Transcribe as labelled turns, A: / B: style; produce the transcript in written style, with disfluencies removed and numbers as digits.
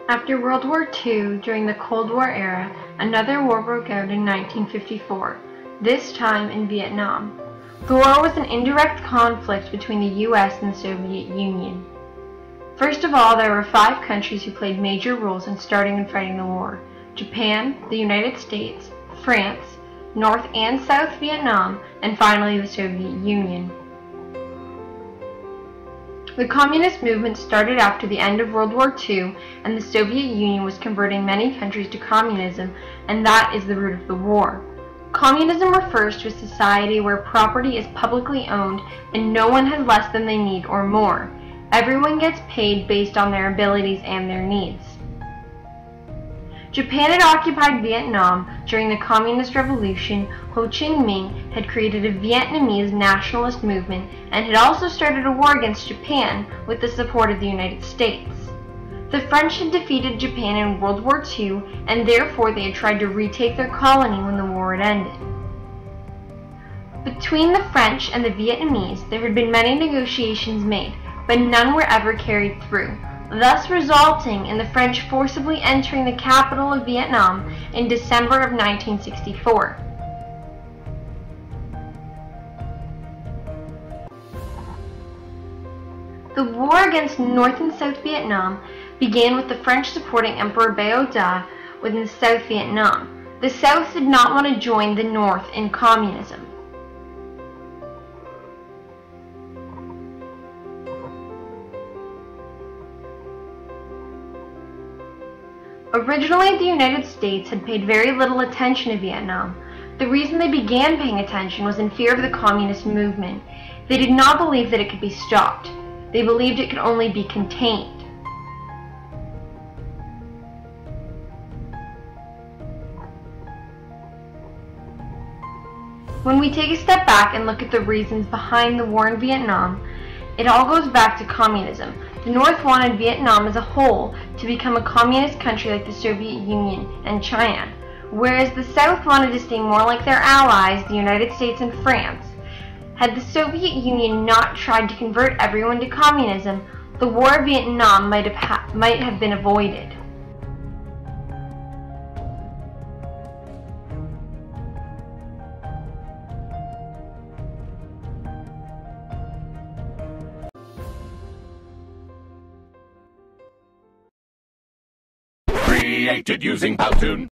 A: After World War II, during the Cold War era, another war broke out in 1954, this time in Vietnam. The war was an indirect conflict between the US and the Soviet Union. First of all, there were 5 countries who played major roles in starting and fighting the war: Japan, the United States, France, North and South Vietnam, and finally the Soviet Union. The communist movement started after the end of World War II, and the Soviet Union was converting many countries to communism, and that is the root of the war. Communism refers to a society where property is publicly owned and no one has less than they need or more. Everyone gets paid based on their abilities and their needs. Japan had occupied Vietnam during the Communist Revolution. Ho Chi Minh had created a Vietnamese nationalist movement and had also started a war against Japan with the support of the United States. The French had defeated Japan in World War II, and therefore they had tried to retake their colony when the war had ended. Between the French and the Vietnamese, there had been many negotiations made, but none were ever carried through, thus resulting in the French forcibly entering the capital of Vietnam in December of 1964. The war against North and South Vietnam began with the French supporting Emperor Bao Da within South Vietnam. The South did not want to join the North in communism. Originally, the United States had paid very little attention to Vietnam. The reason they began paying attention was in fear of the communist movement. They did not believe that it could be stopped. They believed it could only be contained. When we take a step back and look at the reasons behind the war in Vietnam, it all goes back to communism. The North wanted Vietnam as a whole to become a communist country like the Soviet Union and China, whereas the South wanted to stay more like their allies, the United States and France. Had the Soviet Union not tried to convert everyone to communism, the War of Vietnam might have been avoided.
B: Created using Powtoon.